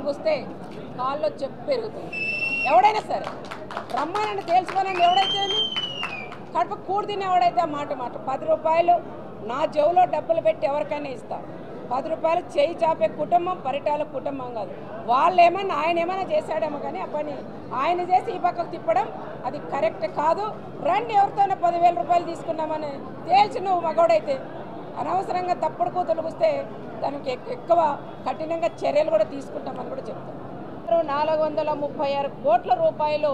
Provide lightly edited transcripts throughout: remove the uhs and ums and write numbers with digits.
వస్తే కాల్లో చెప్పు పెరుగుతుంది. ఎవడైనా సరే రమ్మానని తేల్చుకోనండి. ఎవడైతే కడుపు కూడి తిని ఎవడైతే మాట 10 రూపాయలు నా చెవులో డబ్బులు పెట్టి ఎవరికైనా ఇస్తా. 10 రూపాయలు చేయి చాపే కుటుంబం పరిటాల కుటుంబం కాదు. వాళ్ళేమన్నా ఆయన ఏమైనా చేశాడేమో కానీ ఆ పని ఆయన చేసి ఈ పక్కకు తిప్పడం అది కరెక్ట్ కాదు. రండి ఎవరితోనే 10,000 రూపాయలు తీసుకున్నామని తేల్చి నువ్వు మగోడైతే అనవసరంగా తప్పుడు కూతురు వస్తే దానికి ఎక్కువ కఠినంగా చర్యలు కూడా తీసుకుంటామని కూడా చెప్తాం. 436 కోట్ల రూపాయలు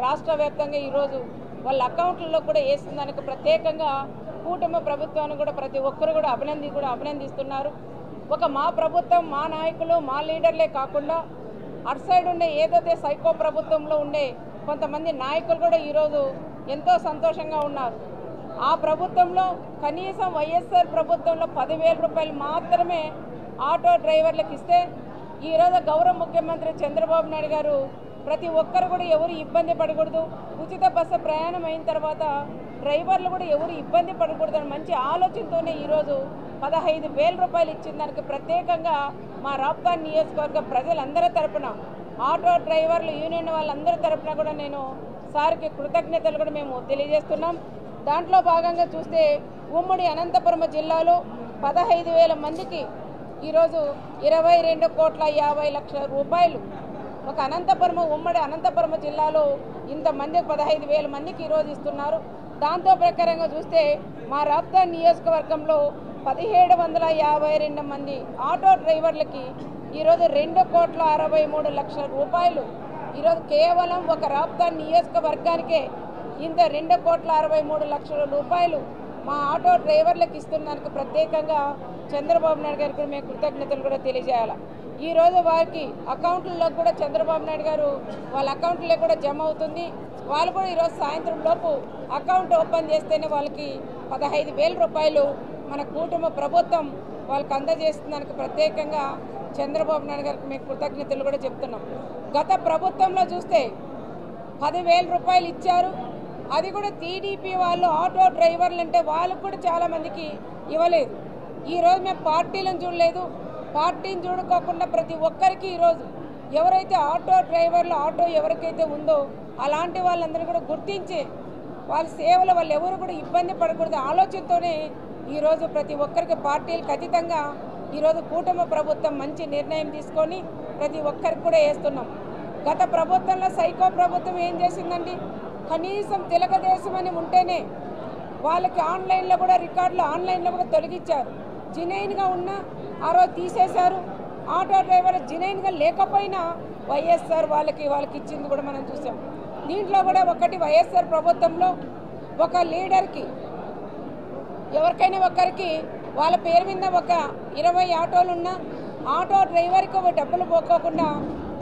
రాష్ట్ర వ్యాప్తంగా ఈరోజు వాళ్ళ అకౌంట్లలో కూడా వేసిన దానికి ప్రత్యేకంగా కూటమి ప్రభుత్వాన్ని కూడా ప్రతి ఒక్కరు కూడా అభినందిస్తున్నారు. ఒక మా ప్రభుత్వం మా నాయకులు మా లీడర్లే కాకుండా అటు సైడ్ ఉండే ఏదైతే సైకో ప్రభుత్వంలో ఉండే కొంతమంది నాయకులు కూడా ఈరోజు ఎంతో సంతోషంగా ఉన్నారు. ఆ ప్రభుత్వంలో కనీసం వైఎస్ఆర్ ప్రభుత్వంలో 10,000 రూపాయలు మాత్రమే ఆటో డ్రైవర్లకు ఇస్తే ఈరోజు గౌరవ ముఖ్యమంత్రి చంద్రబాబు నాయుడు గారు ప్రతి ఒక్కరు కూడా ఎవరు ఇబ్బంది పడకూడదు, ఉచిత బస్సు ప్రయాణం అయిన తర్వాత డ్రైవర్లు కూడా ఎవరు ఇబ్బంది పడకూడదు అని మంచి ఆలోచనతోనే ఈరోజు 15,000 రూపాయలు ఇచ్చిన దానికి ప్రత్యేకంగా మా రాప్తాన్ నియోజకవర్గ ప్రజలందరి తరపున ఆటో డ్రైవర్లు యూనియన్ వాళ్ళందరి తరపున కూడా నేను సార్కి కృతజ్ఞతలు కూడా మేము తెలియజేస్తున్నాం. దాంట్లో భాగంగా చూస్తే ఉమ్మడి అనంతపురం జిల్లాలో 15,000 మందికి ఈరోజు 22,50,00,000 రూపాయలు ఒక ఉమ్మడి అనంతపురం జిల్లాలో ఇంతమందికి 15,000 మందికి ఈరోజు ఇస్తున్నారు. దాంతో ప్రకారంగా చూస్తే మా రాప్తాన్ నియోజకవర్గంలో 1,752 మంది ఆటో డ్రైవర్లకి ఈరోజు 2,63,00,000 రూపాయలు ఈరోజు కేవలం ఒక రాప్తాన్ నియోజకవర్గానికే ఇంత 2,63,00,000 రూపాయలు మా ఆటో డ్రైవర్లకు ఇస్తున్నందుకు ప్రత్యేకంగా చంద్రబాబు నాయుడు గారికి మేము కృతజ్ఞతలు కూడా తెలియజేయాలి. ఈరోజు వారికి అకౌంట్లలో కూడా చంద్రబాబు నాయుడు గారు వాళ్ళ అకౌంట్లో కూడా జమ అవుతుంది. వాళ్ళు కూడా ఈరోజు సాయంత్రం లోపు అకౌంట్ ఓపెన్ చేస్తేనే వాళ్ళకి 15,000 రూపాయలు మన కూటమి ప్రభుత్వం వాళ్ళకి అందజేస్తున్నందుకు ప్రత్యేకంగా చంద్రబాబు నాయుడు గారికి మేము కృతజ్ఞతలు కూడా చెప్తున్నాం. గత ప్రభుత్వంలో చూస్తే 10,000 రూపాయలు ఇచ్చారు. అది కూడా టీడీపీ వాళ్ళు ఆటో డ్రైవర్లు అంటే వాళ్ళకు కూడా చాలామందికి ఇవ్వలేదు. ఈరోజు మేము పార్టీలను చూడలేదు, పార్టీని చూడుకోకుండా ప్రతి ఒక్కరికి ఈరోజు ఎవరైతే ఆటో డ్రైవర్లు ఆటో ఎవరికైతే ఉందో అలాంటి వాళ్ళందరూ కూడా గుర్తించి వాళ్ళ సేవలు వాళ్ళు ఎవరు కూడా ఇబ్బంది పడకూడదు ఆలోచనతోనే ఈరోజు ప్రతి ఒక్కరికి పార్టీలకు అతీతంగా ఈరోజు కూటమి ప్రభుత్వం మంచి నిర్ణయం తీసుకొని ప్రతి ఒక్కరికి కూడా వేస్తున్నాం. గత ప్రభుత్వంలో సైకో ప్రభుత్వం ఏం చేసిందండి, కనీసం తెలుగుదేశం అని ఉంటేనే వాళ్ళకి ఆన్లైన్లో కూడా రికార్డులు ఆన్లైన్లో కూడా తొలగించారు. జినైన్గా ఉన్న ఆ రోజు తీసేశారు. ఆటో డ్రైవర్లు జినైన్గా లేకపోయినా వైఎస్ఆర్ వాళ్ళకి ఇచ్చింది కూడా మనం చూసాం. దీంట్లో కూడా ఒకటి వైఎస్ఆర్ ప్రభుత్వంలో ఒక లీడర్కి ఎవరికైనా ఒకరికి వాళ్ళ పేరు మీద ఒక 20 ఆటోలు ఉన్నా ఆటో డ్రైవర్కి డబ్బులు పోకోకుండా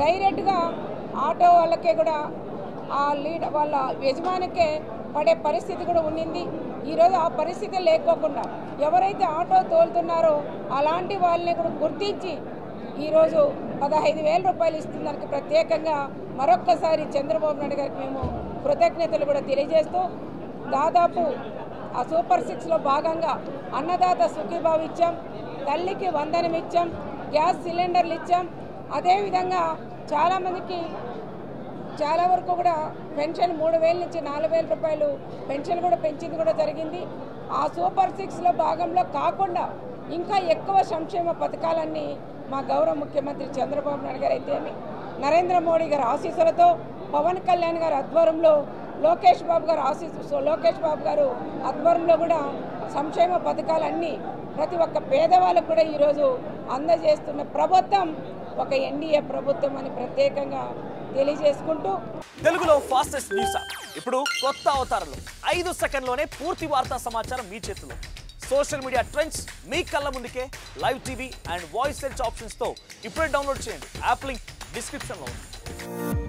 డైరెక్ట్గా ఆటో వాళ్ళకే కూడా ఆ వాళ్ళ యజమానికే పడే పరిస్థితి కూడా ఉండింది. ఈరోజు ఆ పరిస్థితి లేకోకుండా ఎవరైతే ఆటో తోలుతున్నారో అలాంటి వాళ్ళని కూడా గుర్తించి ఈరోజు 15,000 రూపాయలు ఇస్తున్నందుకు ప్రత్యేకంగా మరొక్కసారి చంద్రబాబు నాయుడు గారికి మేము కృతజ్ఞతలు కూడా తెలియజేస్తూ దాదాపు ఆ సూపర్ 6లో భాగంగా అన్నదాత సుఖీభావ ఇచ్చాం, తల్లికి వందనం ఇచ్చాం, గ్యాస్ సిలిండర్లు ఇచ్చాం. అదేవిధంగా చాలామందికి చాలా వరకు కూడా పెన్షన్ 3,000 నుంచి 4,000 రూపాయలు పెన్షన్ కూడా పెంచింది కూడా జరిగింది. ఆ సూపర్ 6లో భాగంలో కాకుండా ఇంకా ఎక్కువ సంక్షేమ పథకాలన్నీ మా గౌరవ ముఖ్యమంత్రి చంద్రబాబు నాయుడు గారు అయితేమి నరేంద్ర మోడీ గారి ఆశీస్సులతో పవన్ కళ్యాణ్ గారి ఆధ్వర్యంలో లోకేష్ బాబు గారు ఆధ్వర్యంలో కూడా సంక్షేమ పథకాలన్నీ ప్రతి ఒక్క పేదవాళ్ళకు కూడా ఈరోజు అందజేస్తున్న ప్రభుత్వం ఒక ఎన్డీఏ ప్రభుత్వం అని ప్రత్యేకంగా తెలియజేసుకుంటూ తెలుగులో ఫాస్టెస్ట్ న్యూస్ ఇప్పుడు కొత్త అవతారంలో 5 సెకండ్లోనే పూర్తి వార్తా సమాచారం మీ చేతిలో. సోషల్ మీడియా ట్రెండ్స్ మీ కళ్ళ ముందుకే live TV and voice search ఆప్షన్స్తో ఇప్పుడే డౌన్లోడ్ చేయండి. యాప్ లింక్ డిస్క్రిప్షన్లో ఉంది.